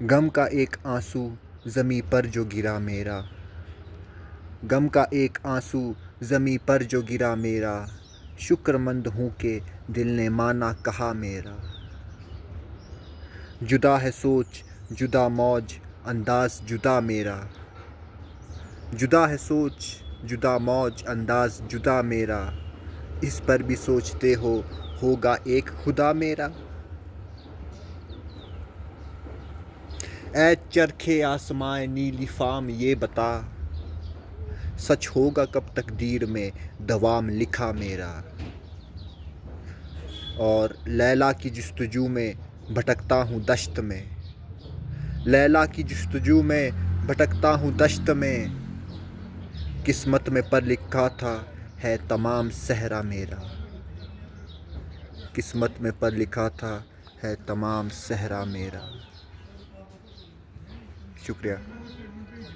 غم کا ایک آنسو زمیں پر جو گرا میرا، غم کا ایک آنسو زمیں پر جو گرا میرا، شکر مند ہوں کہ دل نے مانا کہا میرا۔ جدا ہے سوچ جدا موج انداز جدا میرا، جدا ہے سوچ جدا موج انداز جدا میرا، اس پر بھی سوچتے ہو ہوگا ایک خدا میرا۔ اے چرخے آسماں نیلی فام یہ بتا، سچ ہوگا کب تقدیر میں دوام لکھا میرا۔ اور لیلا کی جستجو میں بھٹکتا ہوں دشت میں، لیلا کی جستجو میں بھٹکتا ہوں دشت میں، قسمت میں پر لکھا تھا ہے تمام صحرا میرا، قسمت میں پر لکھا تھا ہے تمام صحرا میرا۔ شکریہ۔